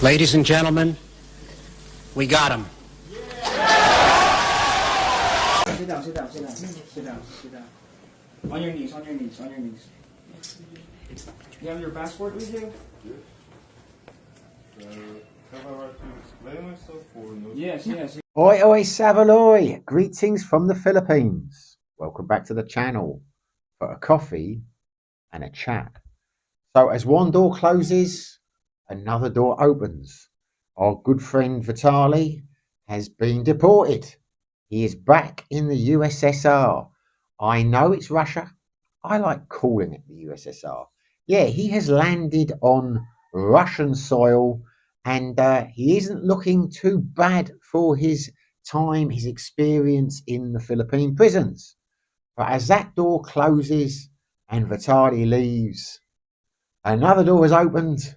Ladies and gentlemen, we got him. Sit down, sit down, sit down, sit down, sit down. On your knees, on your knees, on your knees. You have your passport with you? Have I right to explain myself or no? Yes, yes. Oi, oi, Savaloy! Greetings from the Philippines. Welcome back to the channel for a coffee and a chat. So as one door closes, another door opens. Our good friend Vitali has been deported. He is back in the USSR. I know it's Russia. I like calling it the USSR. Yeah, he has landed on Russian soil and he isn't looking too bad for his time, his experience in the Philippine prisons. But as that door closes and Vitali leaves, another door has opened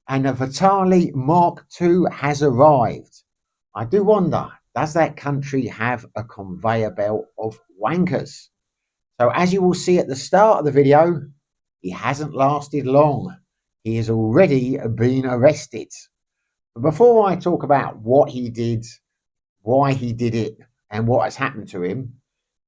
and a Vitali Mark II has arrived. I do wonder, does that country have a conveyor belt of wankers? So as you will see at the start of the video, he hasn't lasted long. He has already been arrested. But before I talk about what he did, why he did it, and what has happened to him,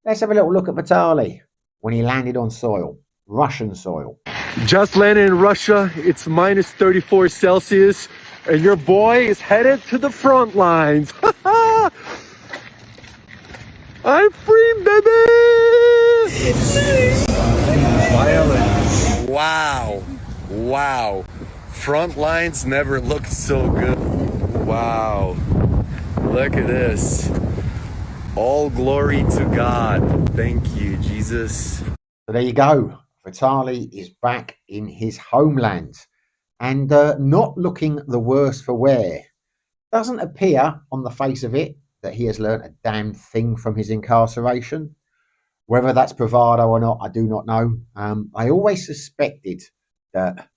let's have a little look at Vitali when he landed on soil, Russian soil. Just landed in Russia. It's minus 34 Celsius, and your boy is headed to the front lines. I'm free, baby! Violent. Wow. Wow. Front lines never looked so good. Wow. Look at this. All glory to God. Thank you, Jesus. So there you go. Vitali is back in his homeland and not looking the worse for wear. Doesn't appear on the face of it that he has learnt a damn thing from his incarceration. Whether that's bravado or not, I do not know. I always suspected that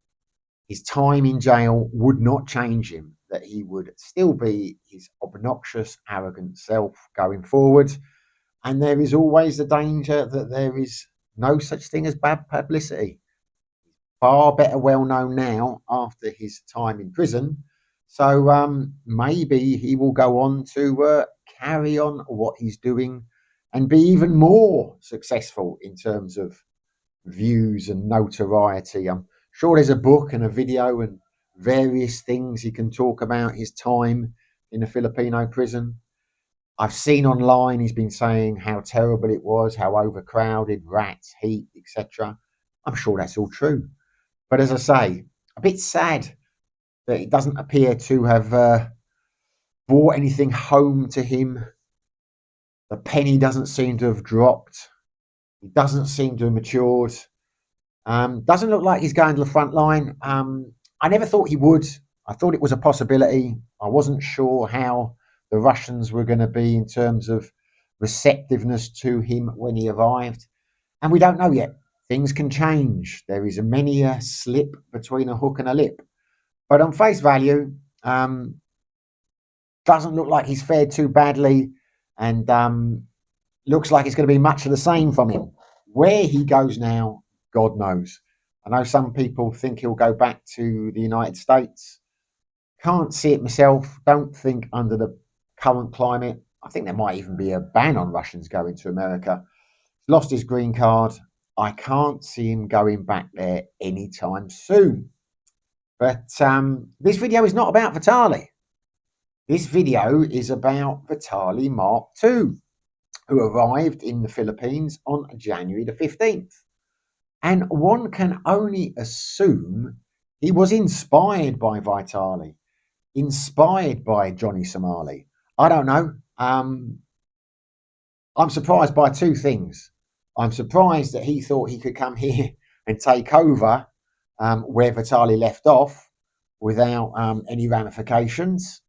his time in jail would not change him, that he would still be his obnoxious, arrogant self going forward. And there is always the danger that there is no such thing as bad publicity. Far better well known now after his time in prison. So maybe he will go on to carry on what he's doing and be even more successful in terms of views and notoriety. I'm sure there's a book and a video and various things he can talk about his time in a Filipino prison. I've seen online he's been saying how terrible it was, how overcrowded, rats, heat, etc. I'm sure that's all true. But as I say, a bit sad that it doesn't appear to have brought anything home to him. The penny doesn't seem to have dropped. He doesn't seem to have matured. Doesn't look like he's going to the front line. I never thought he would. I thought it was a possibility. I wasn't sure how the Russians were going to be in terms of receptiveness to him when he arrived. And we don't know yet. Things can change. There is many a slip between a hook and a lip. But on face value, doesn't look like he's fared too badly. And looks like it's going to be much of the same from him. Where he goes now, God knows. I know some people think he'll go back to the United States. Can't see it myself. Don't think under the current climate. I think there might even be a ban on Russians going to America. Lost his green card. I can't see him going back there anytime soon. But this video is not about Vitali. This video is about Vitali Mark II, who arrived in the Philippines on January the 15th. And one can only assume he was inspired by Vitali, inspired by Johnny Somali. I don't know. I'm surprised by two things. I'm surprised that he thought he could come here and take over where Vitali left off without any ramifications.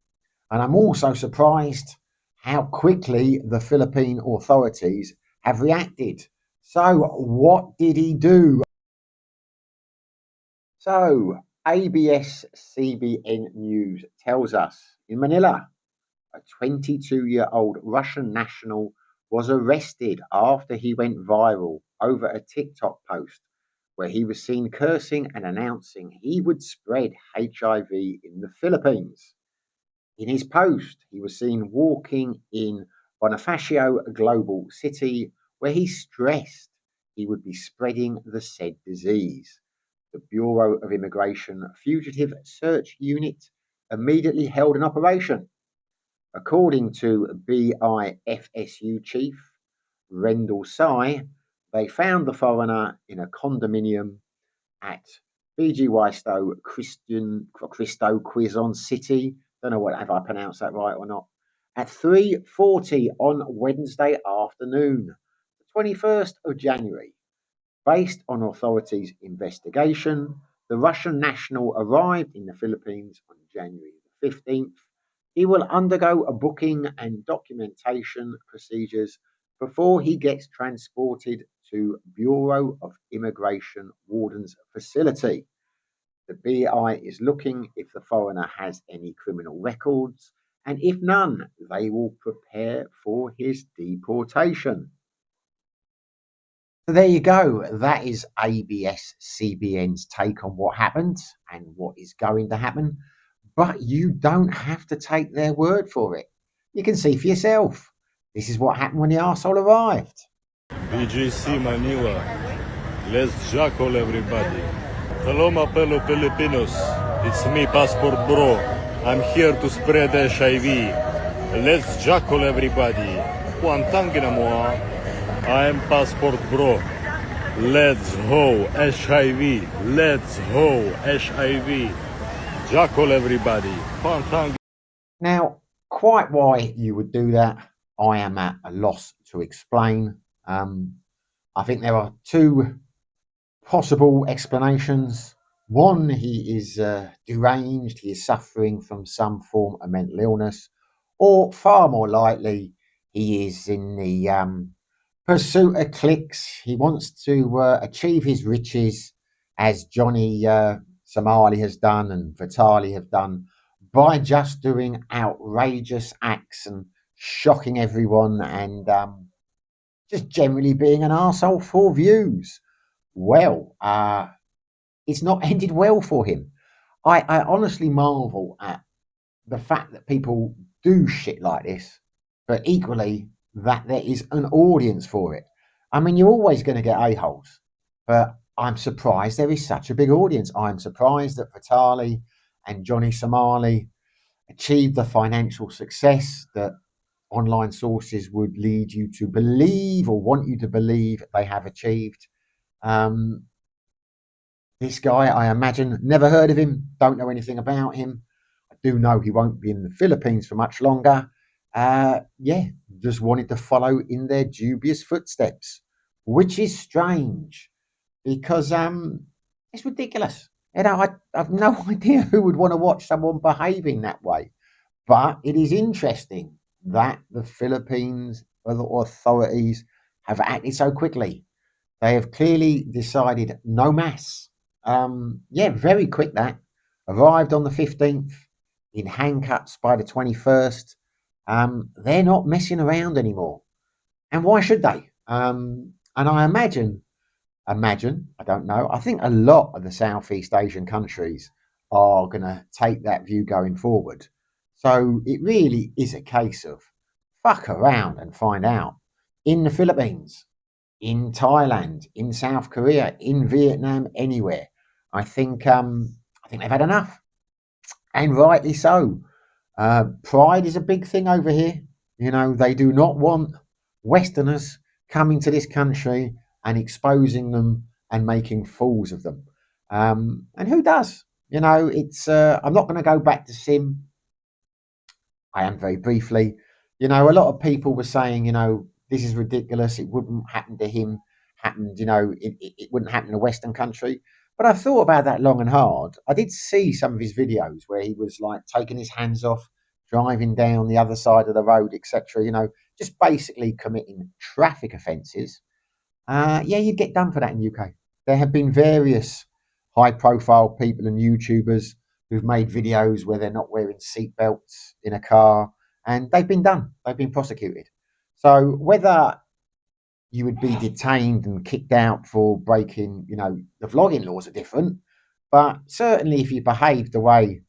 And I'm also surprised how quickly the Philippine authorities have reacted. So what did he do? So ABS-CBN News tells us in Manila, a 22-year-old Russian national was arrested after he went viral over a TikTok post where he was seen cursing and announcing he would spread HIV in the Philippines. In his post, he was seen walking in Bonifacio Global City, where he stressed he would be spreading the said disease. The Bureau of Immigration Fugitive Search Unit immediately held an operation. According to BIFSU Chief Rendell Sy, they found the foreigner in a condominium at BGY Stowe Cristo Quizon City. Don't know if I pronounced that right or not. At 3:40 on Wednesday afternoon, the 21st of January. Based on authorities' investigation, the Russian national arrived in the Philippines on January the 15th. He will undergo a booking and documentation procedures before he gets transported to Bureau of Immigration Warden's facility. The BI is looking if the foreigner has any criminal records, and if none, they will prepare for his deportation. So there you go. That is ABS CBN's take on what happened and what is going to happen. But you don't have to take their word for it. You can see for yourself. This is what happened when the arsehole arrived. BGC Manila. Let's jackal everybody. Hello, my fellow Filipinos. It's me, Passport Bro. I'm here to spread HIV. Let's jackal everybody. Guantanamo. I'm Passport Bro. Let's ho HIV. Let's ho HIV. Jackal everybody. Now, quite why you would do that, I am at a loss to explain. I think there are two possible explanations. One, he is deranged, he is suffering from some form of mental illness, or far more likely, he is in the pursuit of clicks. He wants to achieve his riches, as Johnny Somali has done and Vitali have done, by just doing outrageous acts and shocking everyone and just generally being an arsehole for views. Well, it's not ended well for him. I honestly marvel at the fact that people do shit like this, but equally that there is an audience for it. I mean, you're always going to get a-holes, but I'm surprised there is such a big audience. I'm surprised that Vitali and Johnny Somali achieved the financial success that online sources would lead you to believe or want you to believe they have achieved. This guy, I imagine, never heard of him, don't know anything about him. I do know he won't be in the Philippines for much longer. Just wanted to follow in their dubious footsteps, which is strange because it's ridiculous. I've no idea who would want to watch someone behaving that way. But it is interesting that the Philippines authorities have acted so quickly. They have clearly decided no mass. Very quick that. Arrived on the 15th, in handcuffs by the 21st. They're not messing around anymore. And why should they? And I imagine, I don't know, I think a lot of the Southeast Asian countries are going to take that view going forward. So it really is a case of fuck around and find out. In the Philippines, in Thailand, in South Korea, in Vietnam, anywhere. I think they've had enough, and rightly so. Pride is a big thing over here. You know, they do not want Westerners coming to this country and exposing them and making fools of them. And who does? You know, it's. I'm not going to go back to Sim. I am very briefly. You know, a lot of people were saying, you know, this is ridiculous. It wouldn't happen to him. Happened, you know, it wouldn't happen in a Western country. But I thought about that long and hard. I did see some of his videos where he was like taking his hands off, driving down the other side of the road, etc. You know, just basically committing traffic offences. You'd get done for that in the UK. There have been various high-profile people and YouTubers who've made videos where they're not wearing seatbelts in a car, and they've been done. They've been prosecuted. So whether you would be detained and kicked out for breaking, the vlogging laws are different, but certainly if you behaved the way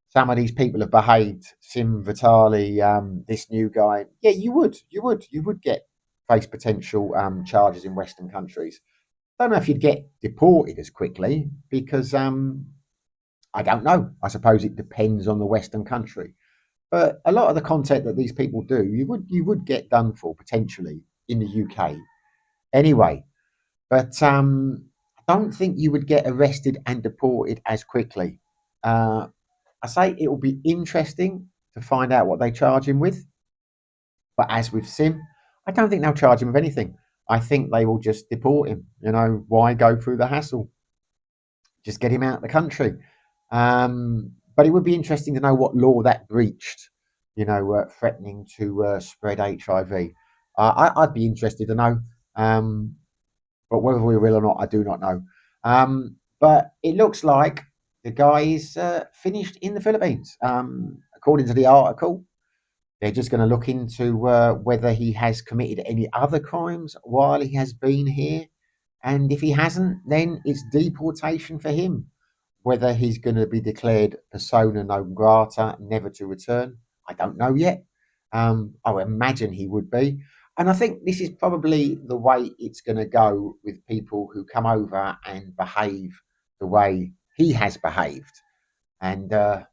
some of these people have behaved, Sim, Vitali, this new guy, yeah, you would get face potential charges in Western countries. Don't know if you'd get deported as quickly because I don't know. I suppose it depends on the Western country. But a lot of the content that these people do, you would get done for potentially in the UK anyway. But I don't think you would get arrested and deported as quickly. I say it will be interesting to find out what they charge him with. But as with Sim, I don't think they'll charge him with anything. I think they will just deport him. Why go through the hassle? Just get him out of the country. But it would be interesting to know what law that breached, threatening to spread HIV. I'd be interested to know. But whether we will or not, I do not know. But it looks like the guy is finished in the Philippines. According to the article, they're just going to look into whether he has committed any other crimes while he has been here. And if he hasn't, then it's deportation for him. Whether he's going to be declared persona non grata, never to return, I don't know yet. I would imagine he would be. And I think this is probably the way it's going to go with people who come over and behave the way he has behaved. And I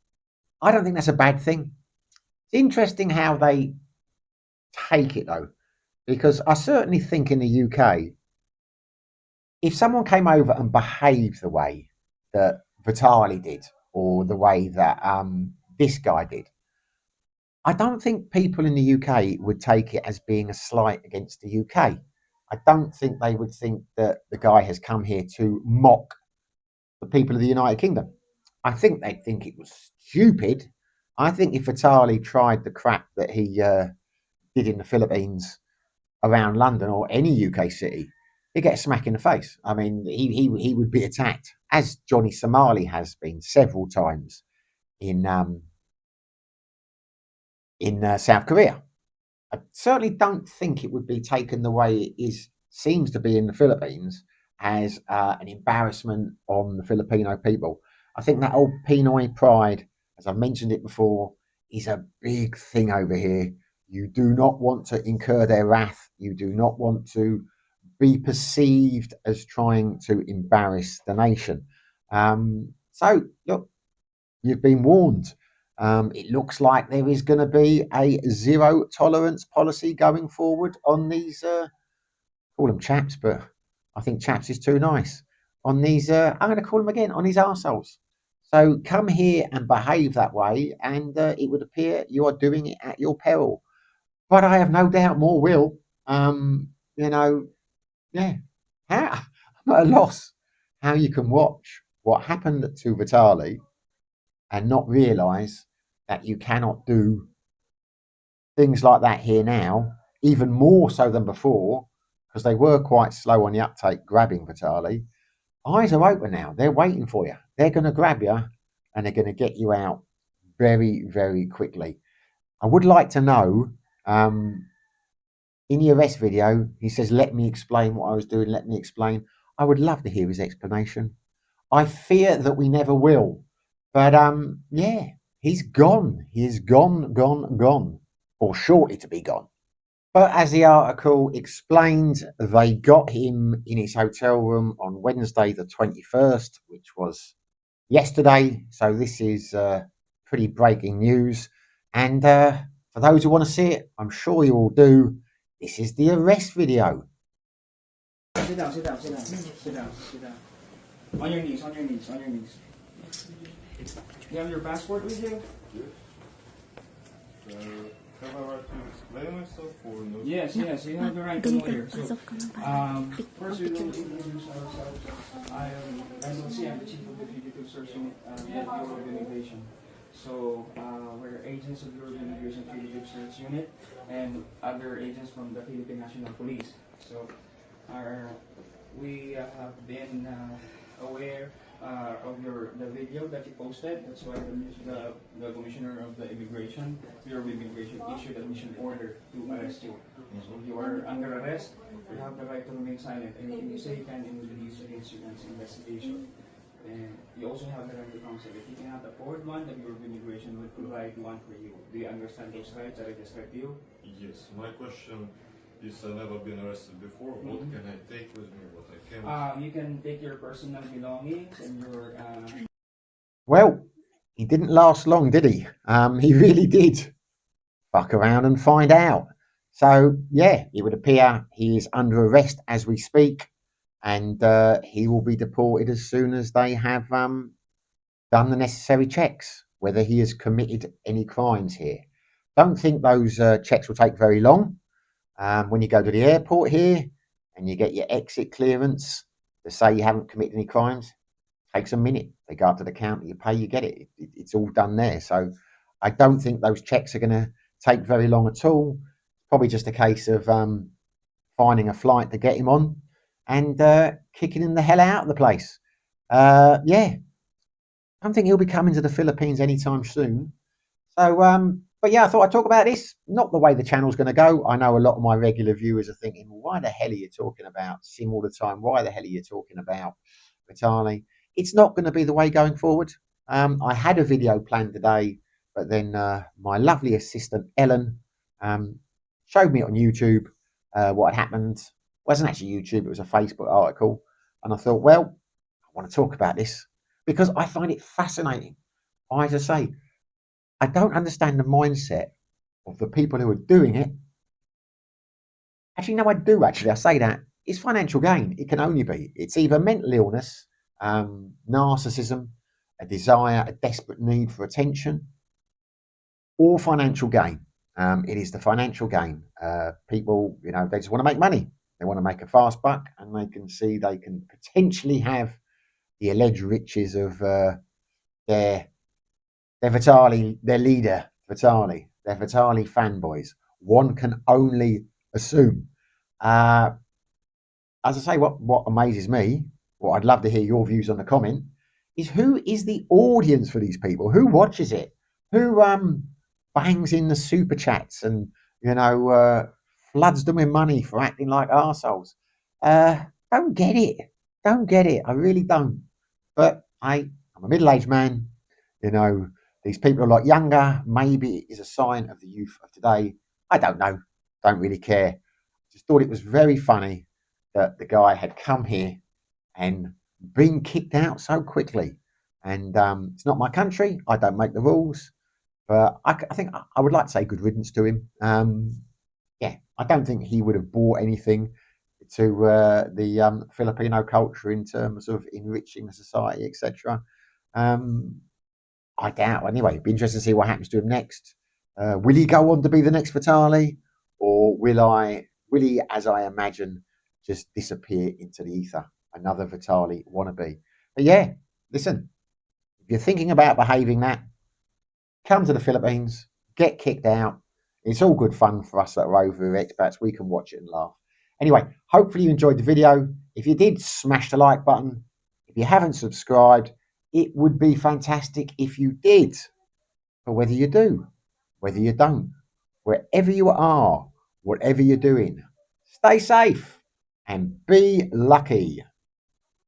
don't think that's a bad thing. It's interesting how they take it, though, because I certainly think in the UK, if someone came over and behaved the way that Vitali did, or the way that this guy did, I don't think people in the UK would take it as being a slight against the UK. I don't think they would think that the guy has come here to mock the people of the United Kingdom. I think they'd think it was stupid. I think if Vitali tried the crap that he did in the Philippines around London or any UK city, he'd get a smack in the face. I mean, he would be attacked, as Johnny Somali has been several times in South Korea. I certainly don't think it would be taken the way it seems to be in the Philippines as an embarrassment on the Filipino people. I think that old Pinoy pride, as I've mentioned it before, is a big thing over here. You do not want to incur their wrath. You do not want to be perceived as trying to embarrass the nation. So, look, you've been warned. It looks like there is going to be a zero tolerance policy going forward on these, call them chaps, but I think chaps is too nice. On these, I'm going to call them again, on these arseholes. So come here and behave that way, and it would appear you are doing it at your peril. But I have no doubt more will. Yeah. How, I'm at a loss how you can watch what happened to Vitali and not realise that you cannot do things like that here now, even more so than before, because they were quite slow on the uptake grabbing Vitali. Eyes are open now. They're waiting for you. They're going to grab you and they're going to get you out very, very quickly. I would like to know, in the arrest video, he says, let me explain what I was doing. Let me explain. I would love to hear his explanation. I fear that we never will. But yeah, he's gone. He is gone, gone, gone, or shortly to be gone. But as the article explained, they got him in his hotel room on Wednesday, the 21st, which was yesterday. So this is pretty breaking news. And for those who want to see it, I'm sure you all do. This is the arrest video. Sit down, sit down, sit down, sit down, sit down. On your knees, on your knees, on your knees. You have your passport with you? Have I right to explain myself or no? Yes, yes, you have the right to know here. So, first we will introduce ourselves. As you can see, I'm the chief of the fugitive search unit at the Bureau of Immigration. So, we're agents of the Bureau of Immigration Fugitive Search Unit and other agents from the Philippine National Police. So, we have been aware the video that you posted. That's why the commissioner of the immigration, Bureau of Immigration, issued a mission order to arrest you. So if you are under arrest, you have the right to remain silent. Anything you say can introduce against you as investigation. And you also have the right to counsel. If you cannot afford one, the Bureau of Immigration will provide one for you. Do you understand those rights that I described to you? Yes. My question is, I've never been arrested before. What can I take with me? What I can? You can take your personal belongings and your. Well, he didn't last long, did he? He really did fuck around and find out. So, yeah, it would appear he is under arrest as we speak, and he will be deported as soon as they have done the necessary checks, whether he has committed any crimes here. Don't think those checks will take very long. When you go to the airport here and you get your exit clearance to say you haven't committed any crimes, takes a minute. They go up to the counter, you pay, you get it. It's all done there. So I don't think those checks are going to take very long at all. Probably just a case of finding a flight to get him on and kicking him the hell out of the place. Yeah, I don't think he'll be coming to the Philippines anytime soon. So, but yeah, I thought I'd talk about this. Not the way the channel's going to go. I know a lot of my regular viewers are thinking, why the hell are you talking about Sim all the time? Why the hell are you talking about Vitali? It's not going to be the way going forward. I had a video planned today, but then my lovely assistant, Ellen, showed me on YouTube what had happened. It wasn't actually YouTube, it was a Facebook article. And I thought, well, I want to talk about this because I find it fascinating. As I say, I don't understand the mindset of the people who are doing it. Actually, no, I do. Actually, I say that it's financial gain. It can only be. It's either mental illness, narcissism, a desire, a desperate need for attention, or financial gain. It is the financial gain. People, they just want to make money. They want to make a fast buck, and they can see they can potentially have the alleged riches of their Vitali, their leader, Vitali. They're Vitali fanboys. One can only assume. As I say, what amazes me, what I'd love to hear your views on the comment, is who is the audience for these people? Who watches it? Who bangs in the super chats and floods them with money for acting like arseholes? Don't get it. Don't get it. I really don't. But I'm a middle-aged man. These people are a lot younger. Maybe it is a sign of the youth of today. I don't know. Don't really care. Just thought it was very funny that the guy had come here and been kicked out so quickly. And it's not my country. I don't make the rules. But I think I would like to say good riddance to him. Yeah, I don't think he would have brought anything to the Filipino culture in terms of enriching the society, etc. I doubt. Anyway, it'd be interesting to see what happens to him next. Will he go on to be the next Vitali, or will he, as I imagine, just disappear into the ether? Another Vitali wannabe. But yeah, listen, if you're thinking about behaving that, come to the Philippines, get kicked out. It's all good fun for us that are over here expats. We can watch it and laugh. Anyway, hopefully you enjoyed the video. If you did, smash the like button. If you haven't subscribed, it would be fantastic if you did. But whether you do, whether you don't, wherever you are, whatever you're doing, stay safe and be lucky.